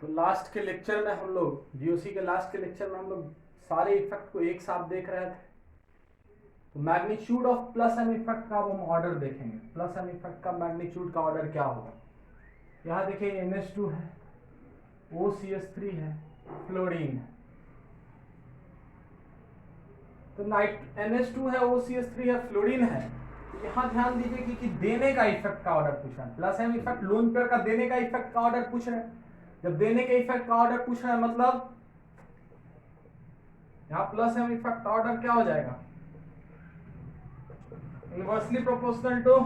तो लास्ट के लेक्चर में हम लोग जीओसी के लास्ट के लेक्चर में हम लोग सारे इफेक्ट को एक साथ देख रहे थे। तो magnitude of plus M effect का हम ऑर्डर देखेंगे। प्लस एम इफेक्ट का मैग्नीट्यूड का ऑर्डर क्या होगा। यहाँ देखिए NH2 है, OCH3 है, फ्लोरीन है। तो NH2 है, OCH3 है, फ्लोरीन है। तो यहाँ ध्यान दीजिए कि देने का इफेक्ट का ऑर्डर पूछ रहा है। Plus M effect lone pair का देने का इफेक्ट का ऑर्डर पूछ रहे हैं। जब देने के इफेक्ट का ऑर्डर पूछ रहे हैं मतलब यहाँ प्लस एम इफेक्ट ऑर्डर क्या हो जाएगा, inversely proportional to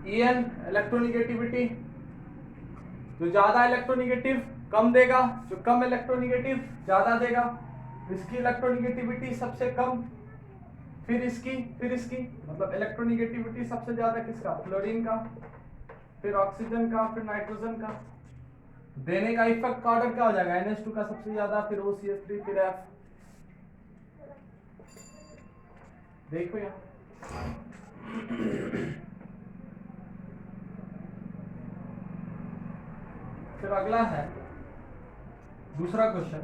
En electronegativity. जो ज्यादा इलेक्ट्रोनिगेटिव कम देगा, जो कम इलेक्ट्रोनिगेटिव ज्यादा देगा। इसकी इलेक्ट्रोनिगेटिविटी सबसे कम, फिर इसकी मतलब इलेक्ट्रोनिगेटिविटी सबसे ज्यादा किसका, फ्लोरीन का, फिर ऑक्सीजन का, फिर नाइट्रोजन का। देने का इफेक्ट का ऑर्डर क्या हो जाएगा, NH2 का सबसे ज्यादा, फिर OCH3, फिर F। देखो यहाँ फिर अगला है दूसरा question.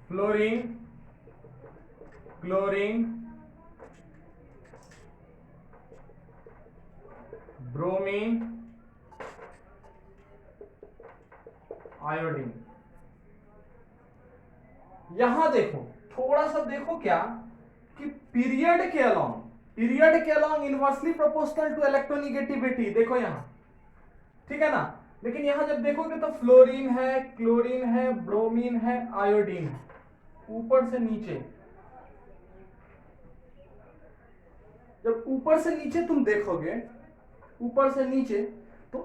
Fluorine, chlorine, bromine, iodine. यहां देखो, थोड़ा सा देखो क्या कि पीरियड के along inversely proportional to electronegativity. देखो यहां, ठीक है ना। लेकिन यहां जब देखोगे तो फ्लोरीन है, क्लोरीन है, ब्रोमीन है, आयोडीन है, ऊपर से नीचे। जब ऊपर से नीचे तुम देखोगे, ऊपर से नीचे, तो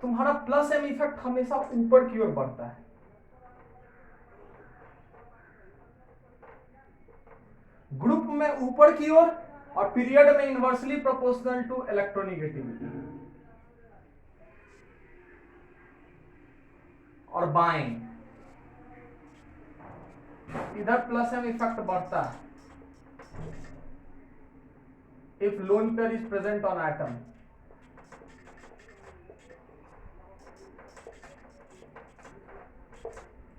तुम्हारा प्लस एम इफेक्ट हमेशा ऊपर की ओर बढ़ता है। ग्रुप में ऊपर की ओर और पीरियड में इनवर्सली प्रोपोर्शनल टू इलेक्ट्रोनिगेटिविटी। और बाएं इधर प्लस एम इफेक्ट बढ़ता है if lone pair is present on atom.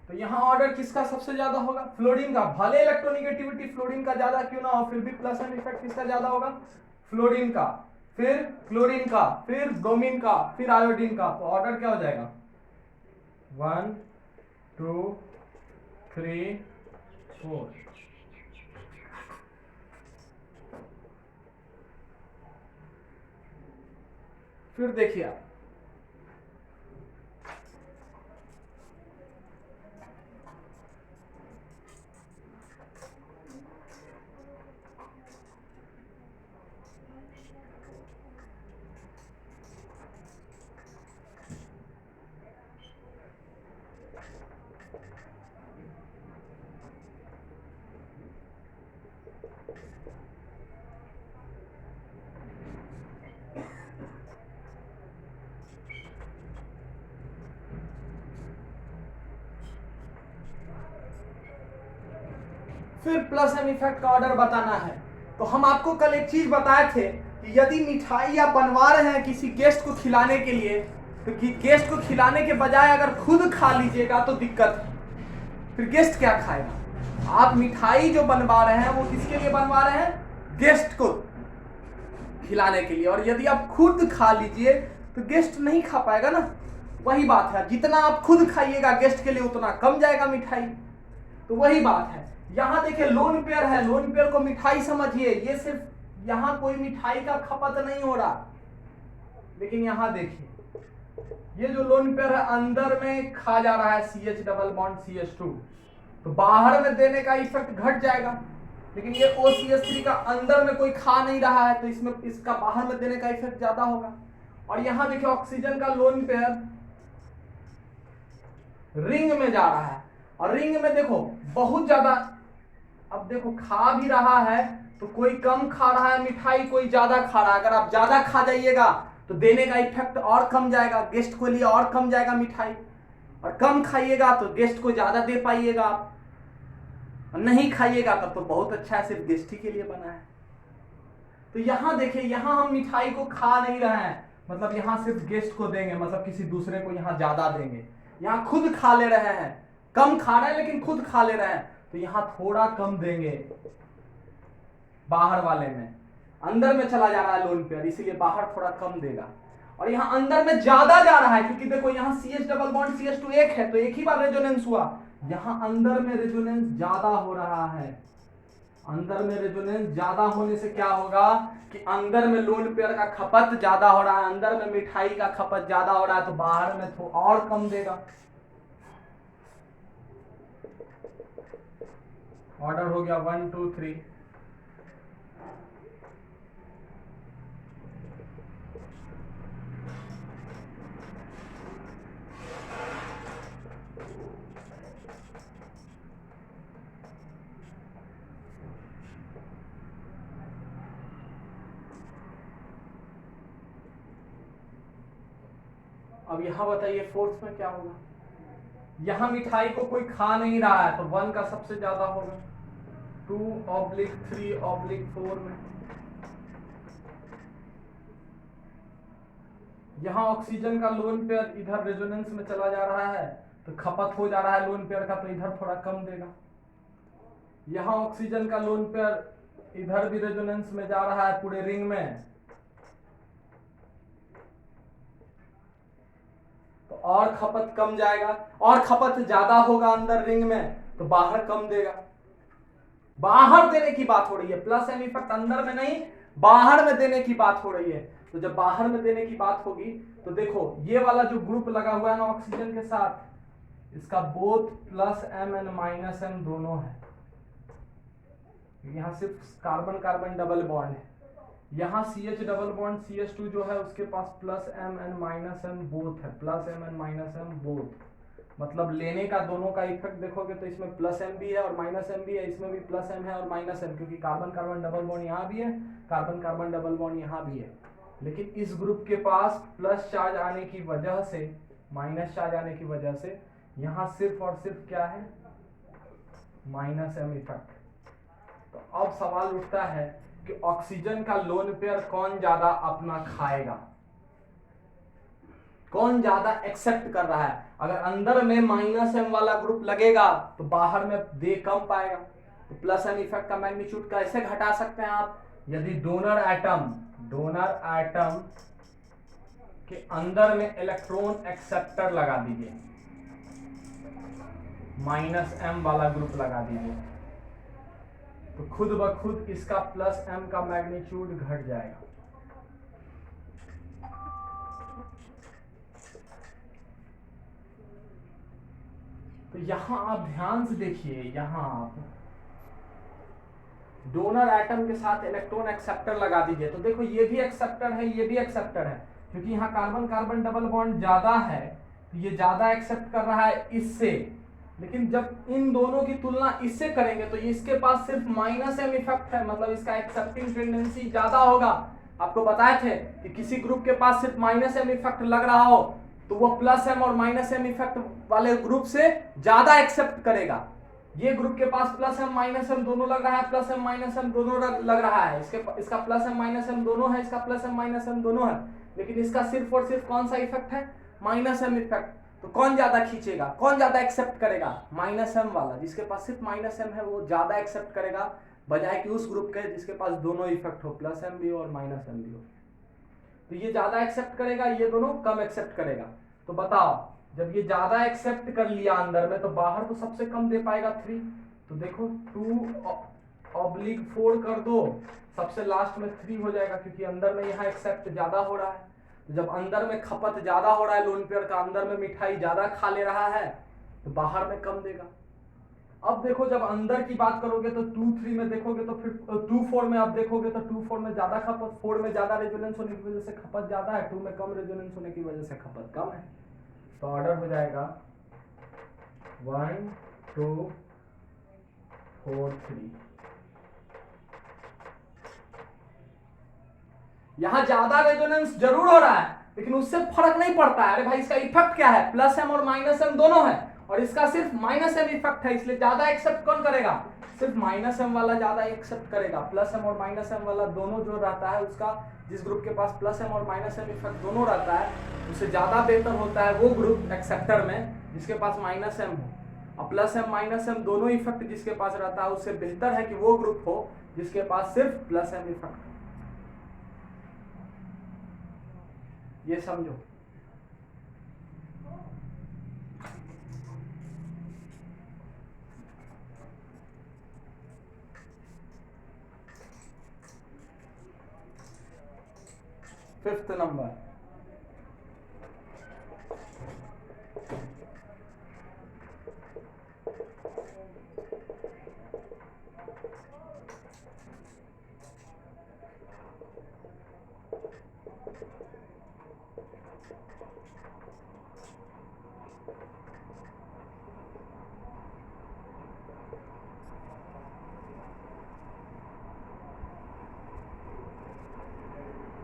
तो यहां ऑर्डर किसका सबसे ज्यादा होगा, फ्लोरीन का। भले इलेक्ट्रोनिगेटिविटी फ्लोरीन का ज्यादा क्यों ना हो, फिर भी प्लस एम इफेक्ट किसका ज्यादा होगा, फ्लोरीन का, फिर क्लोरीन का, फिर ब्रोमीन का, फिर आयोडीन का। तो ऑर्डर क्या हो जाएगा, 1 2 3 4। फिर देखिए आप, फिर प्लस एम इफेक्ट का ऑर्डर बताना है। तो हम आपको कल एक चीज बताए थे कि यदि मिठाई आप बनवा रहे हैं किसी गेस्ट को खिलाने के लिए, तो गेस्ट को खिलाने के बजाय अगर खुद खा लीजिएगा तो दिक्कत है। फिर गेस्ट क्या खाएगा। आप मिठाई जो बनवा रहे हैं वो किसके लिए बनवा रहे हैं, गेस्ट को खिलाने के लिए। और यदि आप खुद खा लीजिए तो गेस्ट नहीं खा पाएगा ना। वही बात है, जितना आप खुद खाइएगा गेस्ट के लिए उतना कम जाएगा मिठाई। तो वही बात है। यहां देखिए लोन पेयर है, लोन पेयर को मिठाई समझिए। ये सिर्फ यहां कोई मिठाई का खपत नहीं हो रहा, लेकिन यहां देखिए ये जो लोन पेयर है अंदर में खा जा रहा है CH डबल बॉन्ड CH2। तो बाहर में देने का इफेक्ट घट जाएगा, लेकिन ये OCH3 का अंदर में कोई खा नहीं रहा है, तो इसमें इसका बाहर में देने का इफेक्ट ज्यादा होगा। और यहां देखिए ऑक्सीजन का लोन पेयर रिंग में जा रहा है, और रिंग में देखो बहुत ज्यादा, अब देखो खा भी रहा है तो कोई कम खा रहा है मिठाई, कोई ज्यादा खा रहा है। अगर आप ज्यादा खा जाइएगा तो देने का इफेक्ट और कम जाएगा, गेस्ट के लिए और कम जाएगा मिठाई। और कम खाइएगा तो गेस्ट को ज्यादा दे पाइएगा आप, और नहीं खाइएगा तब तो बहुत अच्छा है, सिर्फ गेस्ट ही के लिए बना है। तो यहाँ देखिए, यहाँ हम मिठाई को खा नहीं रहे हैं, मतलब यहाँ सिर्फ गेस्ट को देंगे, मतलब किसी दूसरे को यहाँ ज्यादा देंगे। यहाँ खुद खा ले रहे हैं, कम खा रहे हैं लेकिन खुद खा ले रहे हैं, तो यहाँ थोड़ा कम देंगे बाहर वाले में। अंदर में चला जा रहा है लोन पेयर, इसीलिए बाहर थोड़ा कम देगा। और यहाँ अंदर में ज्यादा जा रहा है, क्योंकि देखो यहाँ CH डबल बॉन्ड CH2 एक है, तो एक ही बार रेजोनेंस हुआ। यहाँ अंदर में रेजोनेंस ज्यादा हो रहा है। अंदर में रेजोनेंस ज्यादा होने से क्या होगा कि अंदर में लोन पेयर का खपत ज्यादा हो रहा है, अंदर में मिठाई का खपत ज्यादा हो रहा है, तो बाहर में तो और कम देगा। ऑर्डर हो गया 1 2 3। अब यहां बताइए फोर्थ में क्या होगा। यहां मिठाई को कोई खा नहीं रहा है, तो 1 का सबसे ज्यादा होगा। 2/3/4 में यहां ऑक्सीजन का लोन पेयर इधर रेजोनेंस में चला जा रहा है, तो खपत हो जा रहा है लोन पेयर का, तो इधर थोड़ा कम देगा। यहां ऑक्सीजन का लोन पेयर इधर भी रेजोनेंस में जा रहा है पूरे रिंग में, तो और खपत कम जाएगा। और खपत ज्यादा होगा अंदर रिंग में, तो बाहर कम देगा। बाहर देने की बात हो रही है, प्लस एम इफेक्ट अंदर में नहीं, बाहर में देने की बात हो रही है। तो जब बाहर में देने की बात होगी, तो देखो ये वाला जो ग्रुप लगा हुआ है ना ऑक्सीजन के साथ, इसका both plus M and minus M दोनों है। यहां सिर्फ कार्बन कार्बन डबल बॉन्ड है। यहाँ CH डबल बॉन्ड CH2 जो है उसके पास plus M and minus M both है, plus M and minus M both. मतलब लेने का दोनों का इफेक्ट देखोगे तो इसमें प्लस एम भी है और माइनस एम भी है, इसमें भी प्लस एम है और माइनस एम, क्योंकि कार्बन कार्बन डबल बॉन्ड यहाँ भी है, कार्बन कार्बन डबल बॉन्ड यहाँ भी है। लेकिन इस ग्रुप के पास प्लस चार्ज आने की वजह से, माइनस चार्ज आने की वजह से यहाँ सिर्फ और सिर्फ क्या है, माइनस एम इफेक्ट। तो अब सवाल उठता है कि ऑक्सीजन का लोन पेयर कौन ज्यादा अपना खाएगा, कौन ज्यादा एक्सेप्ट कर रहा है। अगर अंदर में माइनस एम वाला ग्रुप लगेगा तो बाहर में दे कम पाएगा। तो प्लस एम इफेक्ट का मैग्नीट्यूड कैसे घटा सकते हैं आप, यदि डोनर एटम के अंदर में इलेक्ट्रॉन एक्सेप्टर लगा दीजिए, माइनस एम वाला ग्रुप लगा दीजिए, तो खुद ब खुद इसका प्लस एम का मैग्नीट्यूड घट जाएगा। तो यहां आप ध्यान से देखिए, यहां आप डोनर एटम के साथ इलेक्ट्रॉन एक्सेप्टर लगा दीजिए, तो देखो ये भी एक्सेप्टर है, ये भी एक्सेप्टर है, क्योंकि यहाँ कार्बन कार्बन डबल बॉन्ड ज्यादा है, तो ये ज्यादा एक्सेप्ट कर रहा है इससे। लेकिन जब इन दोनों की तुलना इससे करेंगे तो इसके पास सिर्फ माइनस एम इफेक्ट है, मतलब इसका एक्सेप्टिंग टेंडेंसी ज्यादा होगा। आपको बताए थे कि किसी ग्रुप के पास सिर्फ माइनस एम इफेक्ट लग रहा हो तो वो प्लस एम और माइनस एम इफेक्ट वाले ग्रुप से ज्यादा एक्सेप्ट करेगा। ये ग्रुप के पास प्लस एम माइनस एम दोनों लग रहा है, प्लस एम माइनस एम दोनों लग रहा है, इसका प्लस एम माइनस एम दोनों है, इसका प्लस एम माइनस एम दोनों है, लेकिन इसका सिर्फ और सिर्फ कौन सा इफेक्ट है, माइनस एम इफेक्ट। तो कौन ज्यादा खींचेगा, कौन ज्यादा एक्सेप्ट करेगा, माइनस एम वाला, जिसके पास सिर्फ माइनस एम है वो ज्यादा एक्सेप्ट करेगा, बजाय कि उस ग्रुप के जिसके पास दोनों इफेक्ट हो, प्लस एम भी हो और माइनस एम भी हो। तो ये ज्यादा एक्सेप्ट करेगा, ये दोनों कम एक्सेप्ट करेगा। तो बताओ, जब ये ज्यादा एक्सेप्ट कर लिया अंदर में, तो बाहर तो सबसे कम दे पाएगा 3। तो देखो 2/4 कर दो, सबसे लास्ट में 3 हो जाएगा, क्योंकि अंदर में यहाँ एक्सेप्ट ज्यादा हो रहा है। तो जब अंदर में खपत ज्यादा हो रहा है लोन पेयर का, अंदर में मिठाई ज्यादा खा ले रहा है, तो बाहर में कम देगा। अब देखो जब अंदर की बात करोगे तो 2-3 में देखोगे तो फिर 2-4 में आप देखोगे तो 2-4 में ज्यादा खपत, 4 में ज्यादा रेजोनेंस होने की वजह से खपत ज्यादा है, 2 में कम रेजोनेंस होने की वजह से खपत कम है। तो ऑर्डर हो जाएगा 1 2 4 3। यहां ज्यादा रेजोनेंस जरूर हो रहा है, लेकिन उससे फर्क नहीं पड़ता है। अरे भाई इसका इफेक्ट क्या है, प्लस एम और माइनस एम दोनों है, और इसका सिर्फ माइनस एम इफेक्ट है, इसलिए ज्यादा एक्सेप्ट कौन करेगा, सिर्फ माइनस एम वाला ज्यादा एक्सेप्ट करेगा। प्लस एम और माइनस एम वाला दोनों जो रहता है उसका, जिस ग्रुप के पास प्लस एम और माइनस एम इफेक्ट दोनों रहता है उससे ज्यादा बेहतर होता है वो ग्रुप एक्सेप्टर में जिसके पास माइनस एम हो। और प्लस एम माइनस एम दोनों इफेक्ट जिसके पास रहता है उससे बेहतर है कि वो ग्रुप हो जिसके पास सिर्फ प्लस एम इफेक्ट हो। ये समझो। फिफ्थ नंबर,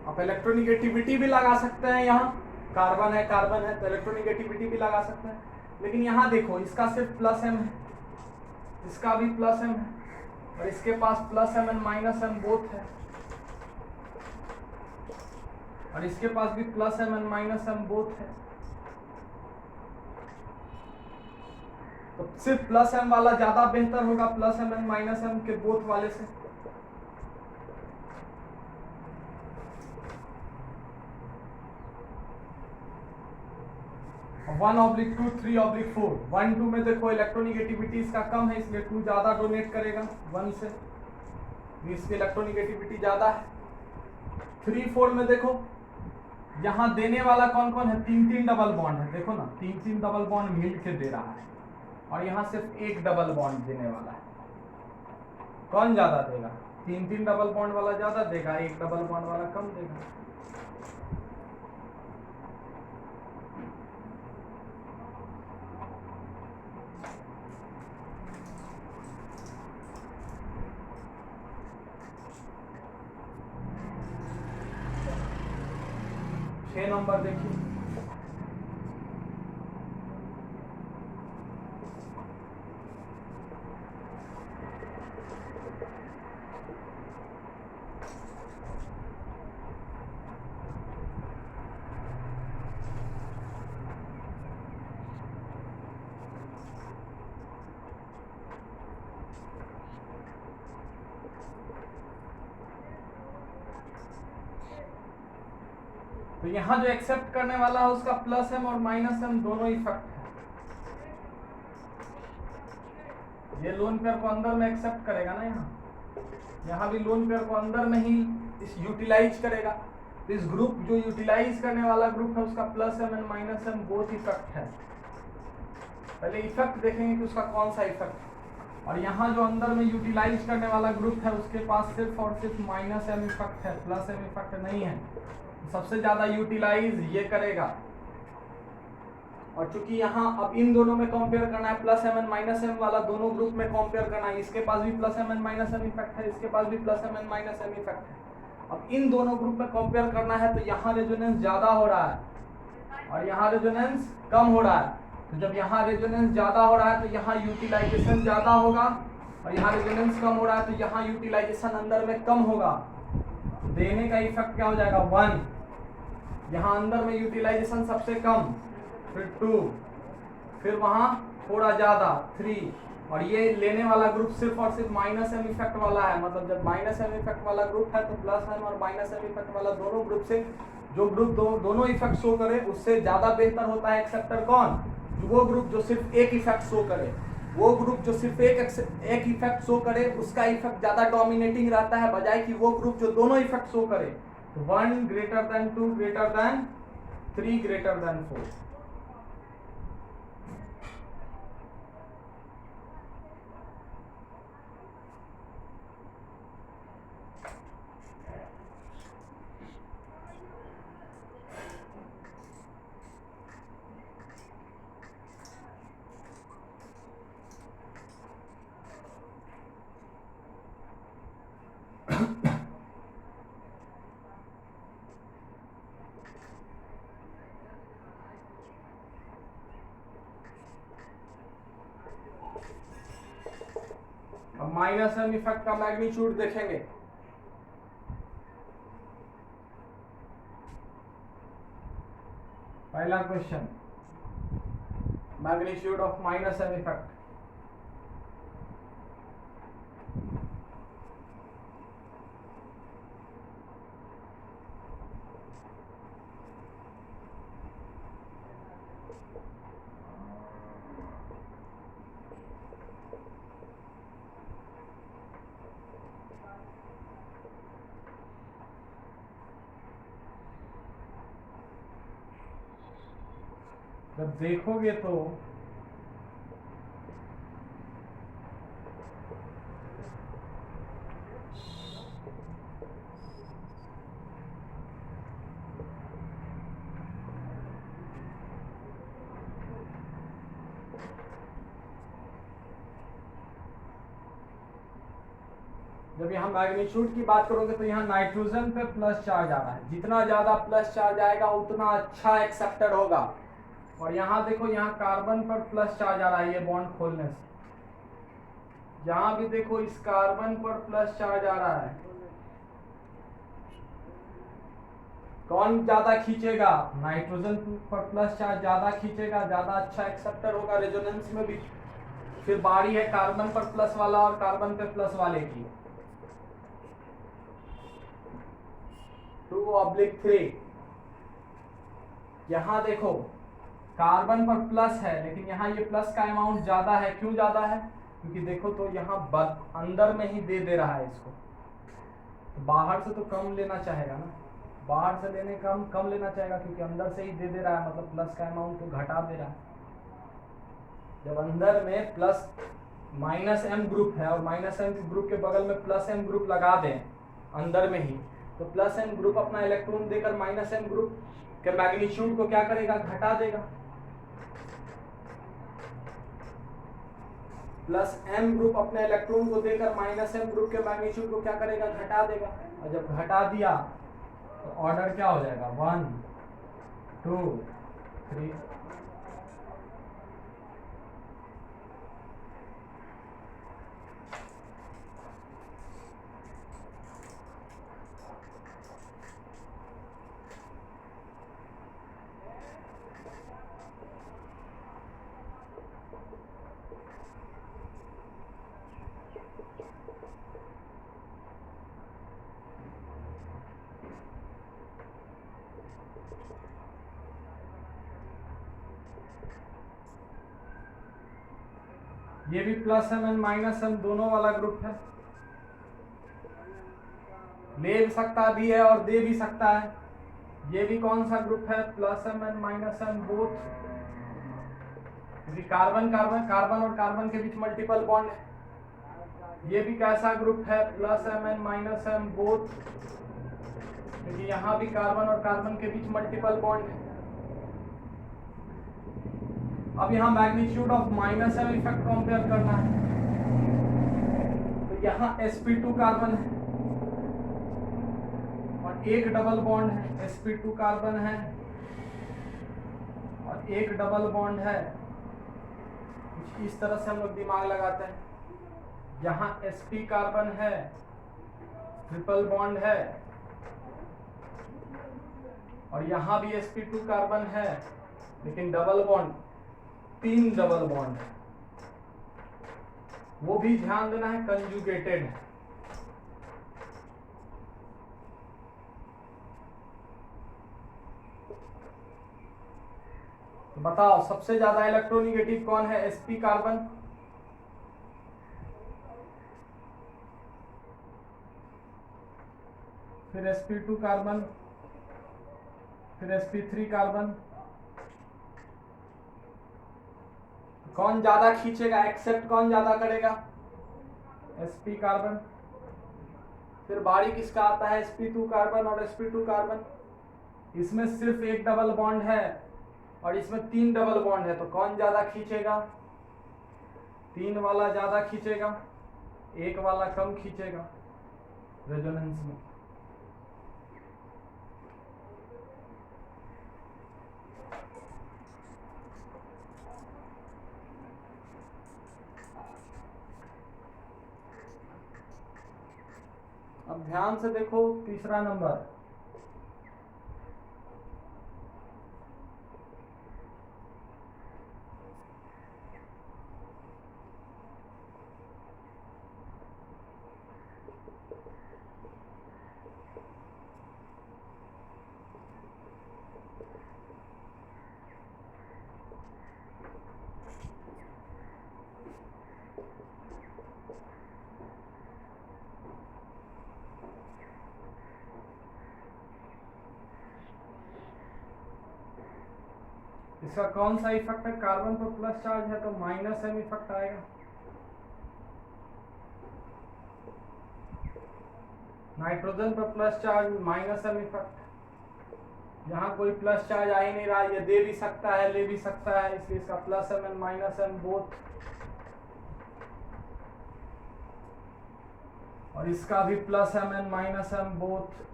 आप इलेक्ट्रोनिगेटिविटी भी लगा सकते हैं। यहाँ कार्बन है तो इलेक्ट्रोनिगेटिविटी भी लगा सकते हैं, लेकिन यहाँ देखो इसका सिर्फ प्लस एम है, इसका भी प्लस एम है और इसके पास plus M and minus M both है और इसके पास भी plus M and minus M both है। तो सिर्फ प्लस एम वाला ज्यादा बेहतर होगा plus M and minus M के बोथ वाले से। वन ऑब्लिक टू, 3/4, 1 2 में देखो इलेक्ट्रोनिगेटिविटी इसका कम है इसलिए 2 ज्यादा डोनेट करेगा 1 से, इसकी इलेक्ट्रोनिगेटिविटी ज्यादा है। 3 4 में देखो यहाँ देने वाला कौन कौन है, 3 डबल बॉन्ड है, देखो ना 3 डबल बॉन्ड मिल के दे रहा है और यहाँ सिर्फ 1 डबल बॉन्ड देने वाला है। कौन ज्यादा देगा, 3 डबल बॉन्ड वाला ज्यादा देगा, 1 डबल बॉन्ड वाला कम देगा। नंबर देखिए, तो यहां जो एक्सेप्ट करने वाला है उसका प्लस एम और माइनस एम दोनों इफेक्ट है। ये लोन पेयर को अंदर में एक्सेप्ट करेगा ना, यहाँ भी लोन पेयर को अंदर में ही इस यूटिलाइज करेगा। तो इस ग्रुप जो यूटिलाइज करने वाला ग्रुप है उसका plus M and minus M both effect है। पहले इफेक्ट देखेंगे कि उसका कौन सा इफेक्ट है। और यहाँ जो अंदर में यूटिलाइज करने वाला ग्रुप है उसके पास सिर्फ और सिर्फ माइनस एम इफेक्ट है, प्लस एम इफेक्ट नहीं है। सबसे ज्यादा यूटिलाइज ये करेगा। और चूंकि यहाँ अब इन दोनों में कंपेयर करना है, plus M and minus M वाला दोनों ग्रुप में कंपेयर करना है, इसके पास भी plus M and minus M effect है, इसके पास भी plus M and minus M effect है। अब इन दोनों ग्रुप में कंपेयर करना है तो यहाँ रेजोनेंस ज्यादा हो रहा है और यहाँ रेजोनेंस कम हो रहा है। तो जब यहाँ रेजोनेंस ज्यादा हो रहा है तो यहाँ यूटिलाइजेशन ज्यादा होगा और यहाँ रेजोनेंस कम हो रहा है तो यहाँ यूटिलाइजेशन अंदर में कम होगा। देने का इफेक्ट क्या हो जाएगा, 1, यहाँ अंदर में यूटिलाइजेशन सबसे कम, फिर 2, फिर वहां थोड़ा ज्यादा 3, और ये लेने वाला ग्रुप सिर्फ और सिर्फ माइनस एम इफेक्ट वाला है। मतलब जब माइनस एम इफेक्ट वाला ग्रुप है तो प्लस एम और माइनस एम इफेक्ट वाला दोनों ग्रुप से जो ग्रुप दोनों इफेक्ट शो करे उससे ज्यादा बेहतर होता है एक्सेप्टर कौन, वो ग्रुप जो सिर्फ एक इफेक्ट शो करे। वो ग्रुप जो सिर्फ एक इफेक्ट शो करे उसका इफेक्ट ज्यादा डोमिनेटिंग रहता है बजाय कि वो ग्रुप जो दोनों इफेक्ट शो करे। 1 greater than 2 greater than 3 greater than 4। अब माइनस एम इफेक्ट का मैग्नीट्यूड देखेंगे। पहला question, magnitude of minus M effect. जब देखोगे तो जब यहाँ मैग्नीट्यूड की बात करोगे तो यहाँ नाइट्रोजन पे प्लस चार्ज आ रहा है, जितना ज्यादा प्लस चार्ज आएगा उतना अच्छा एक्सेप्टेड होगा। और यहाँ देखो, यहाँ कार्बन पर प्लस चार्ज आ रहा है, ये बॉन्ड खोलने से। यहाँ भी देखो, इस कार्बन पर प्लस चार्ज आ रहा है। कौन ज्यादा खींचेगा? नाइट्रोजन पर प्लस चार्ज ज्यादा खींचेगा, ज्यादा अच्छा एक्सेप्टेड होगा रेजोनेंस में भी। फिर बारी है कार्बन पर प्लस वाला और कार्बन पे प्लस वाले की। 2/3। यहां देखो, कार्बन पर प्लस है, लेकिन यहाँ ये प्लस का अमाउंट ज्यादा है। क्यों ज्यादा है? क्योंकि देखो तो यहाँ अंदर में ही दे रहा है इसको, तो बाहर से तो कम लेना चाहेगा ना, बाहर से लेने कम लेना चाहेगा, क्योंकि अंदर से ही दे रहा है, मतलब प्लस का अमाउंट तो घटा दे रहा है। जब अंदर में प्लस माइनस एम ग्रुप है और माइनस एम ग्रुप के बगल में प्लस एम ग्रुप लगा दें अंदर में ही, तो प्लस एम ग्रुप अपना इलेक्ट्रॉन देकर माइनस एम ग्रुप के मैग्नीट्यूड को क्या करेगा? घटा देगा। प्लस एम ग्रुप अपने इलेक्ट्रॉन को देकर माइनस एम ग्रुप के मैग्नीट्यूड को क्या करेगा? घटा देगा। और जब घटा दिया तो ऑर्डर क्या हो जाएगा? 1 2 3। ये भी plus M and minus M दोनों वाला ग्रुप है, ले भी सकता भी है और दे भी सकता है। ये भी कौन सा ग्रुप है? Plus M and minus M both, क्योंकि कार्बन और कार्बन के बीच मल्टीपल बॉन्ड है। ये भी कैसा ग्रुप है? Plus M and minus M both, क्योंकि यहाँ भी कार्बन और कार्बन के बीच मल्टीपल बॉन्ड है। अब यहाँ magnitude of minus M effect compare करना है, तो यहाँ sp2 कार्बन है और एक डबल बॉन्ड है, sp2 कार्बन है और एक डबल बॉन्ड है। कुछ इस तरह से हम लोग दिमाग लगाते हैं। यहाँ sp कार्बन है, ट्रिपल बॉन्ड है, और यहाँ भी sp2 कार्बन है, लेकिन डबल बॉन्ड, 3 डबल बॉन्ड है। वो भी ध्यान देना है, कंजुगेटेड है। तो बताओ सबसे ज्यादा इलेक्ट्रोनिगेटिव कौन है? sp कार्बन, फिर sp2 कार्बन, फिर sp3 कार्बन। कौन ज्यादा खींचेगा? एक्सेप्ट कौन ज्यादा करेगा? sp carbon. फिर बारी किसका आता है? sp2 कार्बन और sp2 कार्बन। इसमें सिर्फ एक डबल बॉन्ड है और इसमें 3 डबल बॉन्ड है, तो कौन ज्यादा खींचेगा? 3 वाला ज्यादा खींचेगा, 1 वाला कम खींचेगा रेजोनेंस में। अब ध्यान से देखो तीसरा नंबर, इसका कौन सा इफेक्ट है? कार्बन पर प्लस चार्ज है तो माइनस एम इफेक्ट आएगा। नाइट्रोजन पर plus charge minus M effect. यहाँ कोई प्लस चार्ज आ ही नहीं रहा, ये दे भी सकता है ले भी सकता है, इसलिए इसका plus M and minus M both. और इसका भी plus M and minus M both.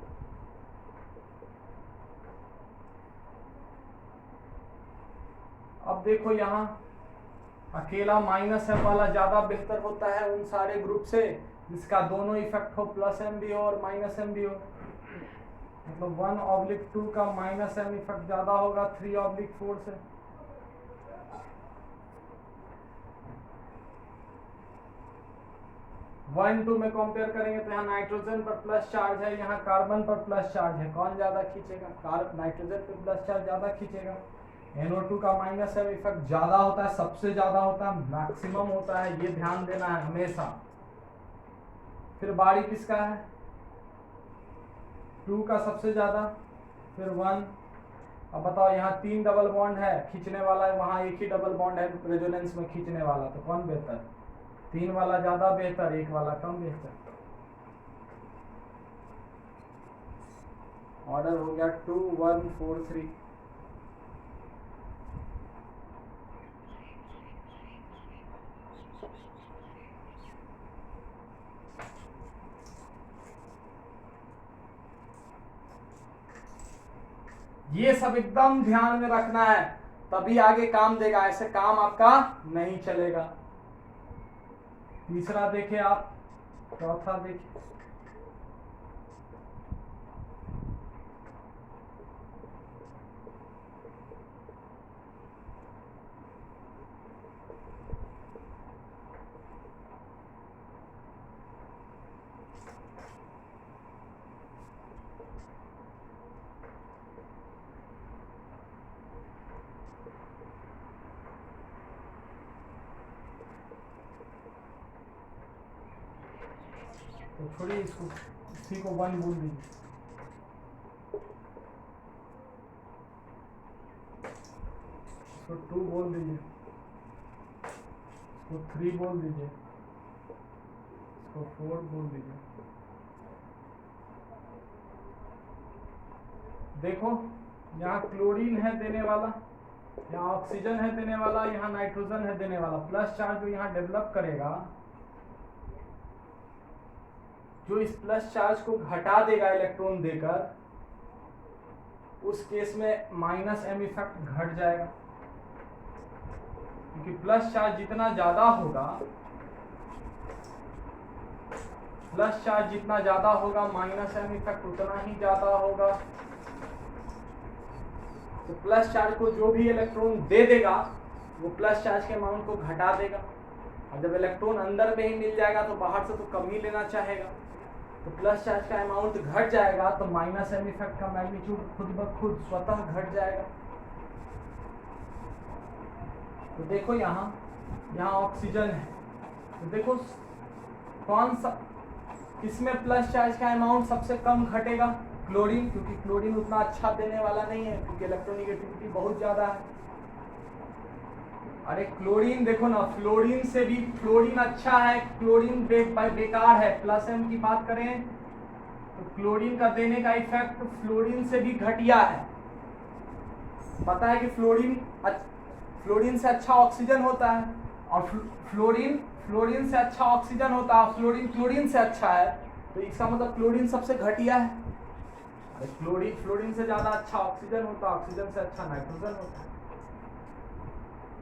अब देखो यहाँ अकेला माइनस एम वाला ज्यादा बेहतर होता है उन सारे ग्रुप से जिसका दोनों इफेक्ट हो, प्लस एम भी हो और माइनस एम भी हो। मतलब 1/2 का माइनस एम इफेक्ट ज्यादा होगा 3/4 से। वन टू में कंपेयर करेंगे तो यहाँ नाइट्रोजन पर प्लस चार्ज है, यहाँ कार्बन पर प्लस चार्ज है, कौन ज्यादा खींचेगा? नाइट्रोजन पर प्लस चार्ज ज्यादा खींचेगा। NO2 का माइनस एम इफेक्ट ज्यादा होता है, सबसे ज्यादा होता है, मैक्सिमम होता है, ये ध्यान देना है हमेशा। फिर बारी किसका है? 2 का सबसे ज्यादा, फिर 1। अब बताओ यहाँ 3 डबल बॉन्ड है, खींचने वाला है, वहां एक ही डबल बॉन्ड है रेजोनेंस में खींचने वाला, तो कौन बेहतर? 3 वाला ज्यादा बेहतर, 1 वाला कम बेहतर। ऑर्डर हो गया 2 1 4 3। ये सब एकदम ध्यान में रखना है, तभी आगे काम देगा, ऐसे काम आपका नहीं चलेगा। तीसरा देखे आप, चौथा देखे। तो छोड़िए इसको, इसी को 1 बोल दीजिए, इसको 2 बोल दीजिए, इसको 3 बोल दीजिए, इसको 4 बोल दीजिए। देखो यहाँ क्लोरीन है देने वाला, यहाँ ऑक्सीजन है देने वाला, यहाँ नाइट्रोजन है देने वाला। प्लस चार्ज जो यहाँ डेवलप करेगा, जो इस प्लस चार्ज को घटा देगा इलेक्ट्रॉन देकर, उस केस में माइनस एम इफेक्ट घट जाएगा, क्योंकि प्लस चार्ज जितना ज्यादा होगा, प्लस चार्ज जितना ज्यादा होगा माइनस एम इफेक्ट उतना ही ज्यादा होगा। तो प्लस चार्ज को जो भी इलेक्ट्रॉन दे देगा वो प्लस चार्ज के अमाउंट को घटा देगा, और जब इलेक्ट्रॉन अंदर में ही मिल जाएगा तो बाहर से तो कम ही लेना चाहेगा, तो प्लस चार्ज का अमाउंट घट जाएगा, तो माइनस एम इफेक्ट का मैग्नीट्यूड खुद ब खुद स्वतः घट जाएगा। तो देखो यहाँ ऑक्सीजन है, तो देखो कौन सा, किसमें प्लस चार्ज का अमाउंट सबसे कम घटेगा? क्लोरीन, क्योंकि क्लोरीन उतना अच्छा देने वाला नहीं है, क्योंकि इलेक्ट्रोनेगेटिविटी बहुत ज्यादा है। अरे क्लोरीन देखो ना, फ्लोरीन से भी फ्लोरीन अच्छा है, क्लोरीन बेकार है। प्लस एम की बात करें तो क्लोरीन का देने का इफेक्ट फ्लोरीन से भी घटिया है। पता है कि फ्लोरीन से अच्छा ऑक्सीजन होता है, और फ्लोरीन से अच्छा ऑक्सीजन होता है, क्लोरीन से अच्छा है, तो इसका मतलब क्लोरीन सबसे घटिया है। फ्लोरीन से ज्यादा अच्छा ऑक्सीजन होता है, ऑक्सीजन से अच्छा नाइट्रोजन होता है।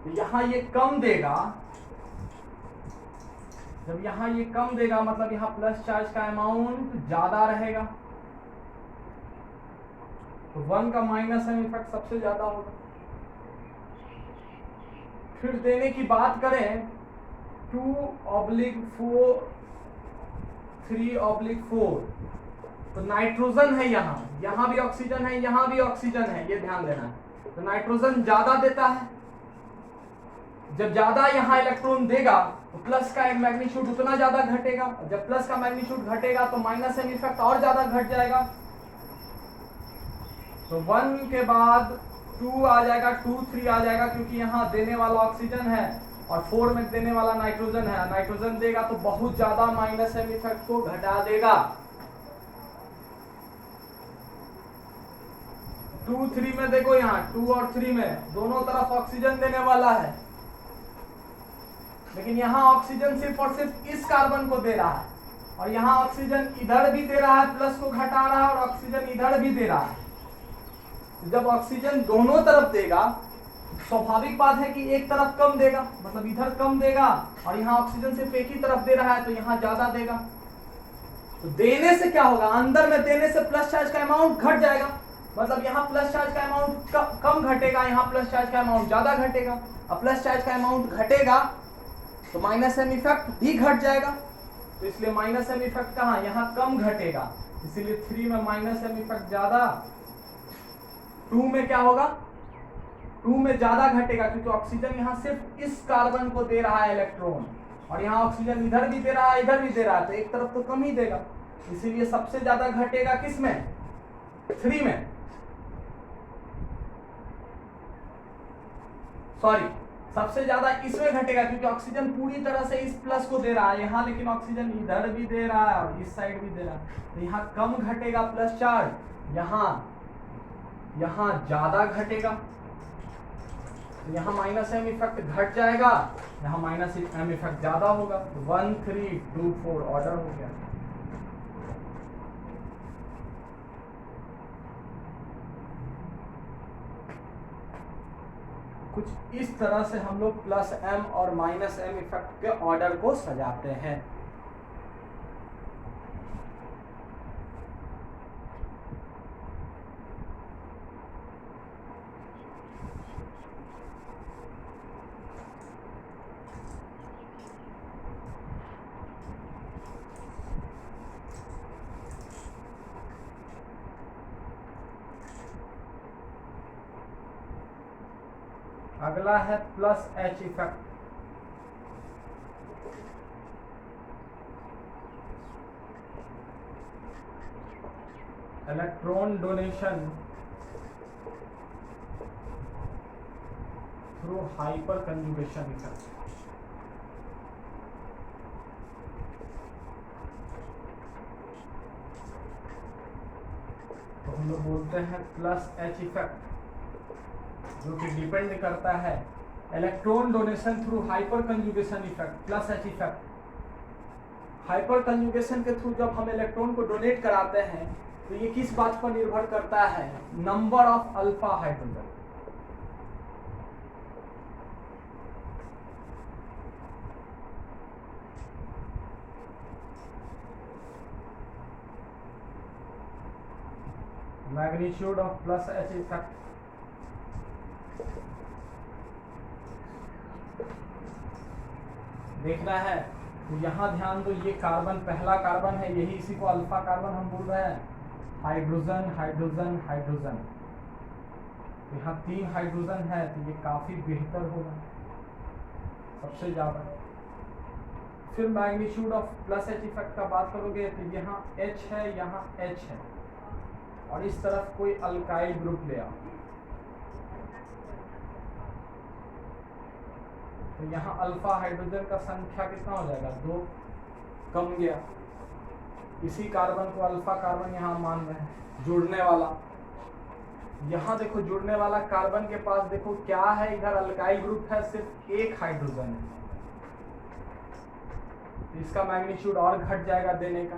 तो यहाँ ये कम देगा, जब यहाँ ये कम देगा मतलब यहाँ प्लस चार्ज का अमाउंट ज्यादा रहेगा, तो 1 का माइनस एम इफेक्ट सबसे ज्यादा होगा। फिर देने की बात करें 2/4 3/4, तो नाइट्रोजन है यहाँ भी ऑक्सीजन है, यहाँ भी ऑक्सीजन है, ये ध्यान देना है। तो नाइट्रोजन ज्यादा देता है, जब ज्यादा यहाँ इलेक्ट्रॉन देगा तो प्लस का मैग्नीट्यूड उतना ज्यादा घटेगा, जब प्लस का मैग्नीट्यूड घटेगा तो माइनस एम इफेक्ट और ज्यादा घट जाएगा। तो 1 के बाद 2 आ जाएगा, 2 3 आ जाएगा, क्योंकि यहाँ देने वाला ऑक्सीजन है और 4 में देने वाला नाइट्रोजन है। नाइट्रोजन देगा तो बहुत ज्यादा माइनस एम इफेक्ट को घटा देगा। 2 3 में देखो, यहाँ 2 और 3 में दोनों तरफ ऑक्सीजन देने वाला है, लेकिन यहाँ ऑक्सीजन सिर्फ और सिर्फ इस कार्बन को दे रहा है, और यहाँ ऑक्सीजन इधर भी दे रहा है, प्लस को घटा रहा है, और ऑक्सीजन इधर भी दे रहा है। जब ऑक्सीजन दोनों तरफ देगा, स्वाभाविक बात है कि एक तरफ कम देगा, मतलब इधर कम देगा, और यहाँ ऑक्सीजन सिर्फ एक ही तरफ दे रहा है तो यहाँ ज्यादा देगा। तो देने से क्या होगा, अंदर में देने से प्लस चार्ज का अमाउंट घट जाएगा, मतलब यहाँ प्लस चार्ज का अमाउंट कम घटेगा, यहाँ प्लस चार्ज का अमाउंट ज्यादा घटेगा। अब प्लस चार्ज का अमाउंट घटेगा तो माइनस एम इफेक्ट भी घट जाएगा, तो इसलिए माइनस एम इफेक्ट कहाँ, यहाँ कम घटेगा, इसीलिए 3 में माइनस एम इफेक्ट ज्यादा। 2 में क्या होगा, 2 में ज्यादा घटेगा, क्योंकि ऑक्सीजन यहाँ सिर्फ इस कार्बन को दे रहा है इलेक्ट्रॉन, और यहाँ ऑक्सीजन इधर भी दे रहा है, इधर भी दे रहा है, तो एक तरफ तो कम ही देगा, इसीलिए सबसे ज्यादा घटेगा किसमें, 3 में, सॉरी सबसे ज्यादा इसमें घटेगा, क्योंकि ऑक्सीजन पूरी तरह से इस प्लस को दे रहा है यहाँ, लेकिन ऑक्सीजन इधर भी दे रहा है और इस साइड भी दे रहा है, तो यहाँ कम घटेगा प्लस चार्ज, यहाँ ज्यादा घटेगा, तो यहाँ माइनस एम इफेक्ट घट जाएगा, यहाँ माइनस एम इफेक्ट ज्यादा होगा। 1 3 2 4 ऑर्डर हो गया। कुछ इस तरह से हम लोग प्लस एम और माइनस एम इफेक्ट के ऑर्डर को सजाते हैं। अगला है plus H effect. Electron donation through hyper conjugation effect. तो हम लोग बोलते हैं प्लस एच इफेक्ट, जो कि डिपेंड करता है electron donation through hyper conjugation effect, plus H effect. Hyper conjugation के थ्रू जब हम इलेक्ट्रॉन को डोनेट कराते हैं तो ये किस बात पर निर्भर करता है, number of alpha hydrogen. Magnitude of plus H effect देखना है, तो यहाँ ध्यान दो, ये कार्बन पहला कार्बन है, यही इसी को अल्फा कार्बन हम बोल रहे हैं। हाइड्रोजन हाइड्रोजन हाइड्रोजन, यहाँ 3 हाइड्रोजन है, तो ये काफी बेहतर होगा सबसे ज्यादा। फिर magnitude of plus H effect का बात करोगे तो यहाँ H है, यहाँ H है, और इस तरफ कोई अल्काइल ग्रुप ले आओ, तो यहाँ अल्फा हाइड्रोजन का संख्या कितना हो जाएगा, 2 कम गया। इसी कार्बन को अल्फा कार्बन यहाँ मान रहे हैं, जुड़ने वाला। यहाँ देखो जुड़ने वाला कार्बन के पास देखो क्या है, इधर अल्काइल ग्रुप है, सिर्फ 1 हाइड्रोजन है, इसका मैग्नीट्यूड और घट जाएगा देने का,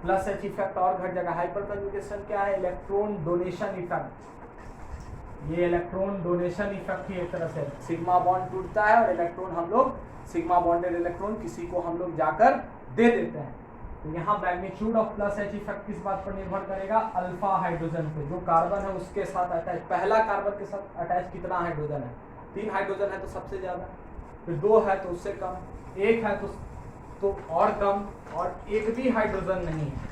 प्लस एच इफेक्ट और घट जाएगा। हाइपर कंजुगेशन क्या है, इलेक्ट्रॉन डोनेशन इफेक्ट। ये इलेक्ट्रॉन डोनेशन इफेक्ट ही एक तरह से, सिग्मा बॉन्ड टूटता है और इलेक्ट्रॉन हम लोग सिग्मा बॉन्डेड इलेक्ट्रॉन किसी को हम लोग जाकर दे देते हैं। तो यहाँ magnitude of plus H effect किस बात पर निर्भर करेगा, अल्फा हाइड्रोजन पे, जो कार्बन है उसके साथ अटैच, पहला कार्बन के साथ अटैच कितना हाइड्रोजन है, 3 हाइड्रोजन है तो सबसे ज्यादा, फिर 2 है तो उससे कम, 1 है तो और कम, और एक भी हाइड्रोजन नहीं है।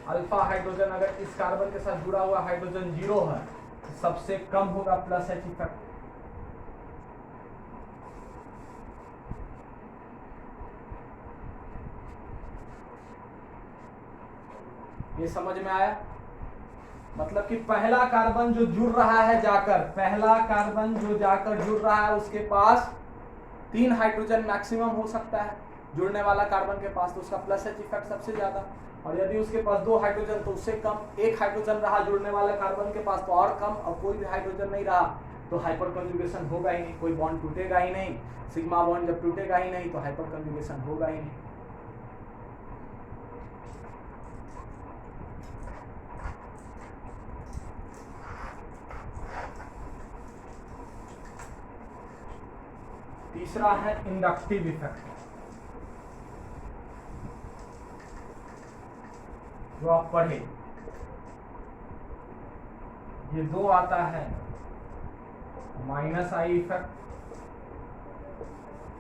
अल्फा हाइड्रोजन अगर इस कार्बन के साथ जुड़ा हुआ हाइड्रोजन 0 है तो सबसे कम होगा प्लस एच इफेक्ट। ये समझ में आया? मतलब कि पहला कार्बन जो जुड़ रहा है जाकर, पहला कार्बन जो जाकर जुड़ रहा है उसके पास 3 हाइड्रोजन मैक्सिमम हो सकता है जुड़ने वाला कार्बन के पास, तो उसका प्लस एच इफेक्ट सबसे ज्यादा। और यदि उसके पास 2 हाइड्रोजन तो उससे कम, 1 हाइड्रोजन रहा जुड़ने वाला कार्बन के पास तो और कम, और कोई भी हाइड्रोजन नहीं रहा तो हाइपर कंजुगेशन होगा ही नहीं, कोई बॉन्ड टूटेगा ही नहीं। सिग्मा बॉन्ड जब टूटेगा ही नहीं तो हाइपर कंजुगेशन होगा ही नहीं। तीसरा है इंडक्टिव इफेक्ट, जो आप पढ़े। ये 2 आता है, माइनस आई इफेक्ट,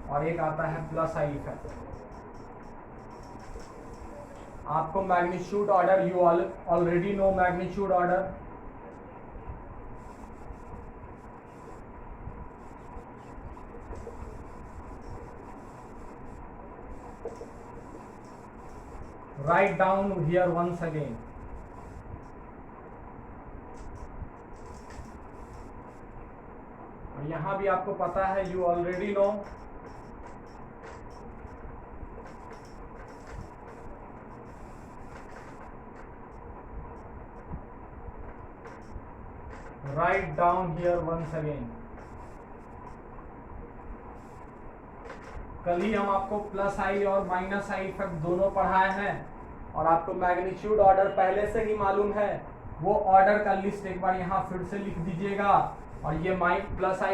और एक आता है प्लस आई इफेक्ट। आपको magnitude order, you already know magnitude order. Write down here once again. और यहां भी आपको पता है, you already know. Write down here once again. कल ही हम आपको प्लस आई और माइनस आई इफेक्ट दोनों पढ़ाए हैं, और आपको मैग्नीट्यूड ऑर्डर पहले से ही मालूम है। वो ऑर्डर का लिस्ट एक बार यहाँ फिर से लिख दीजिएगा, और ये प्लस आई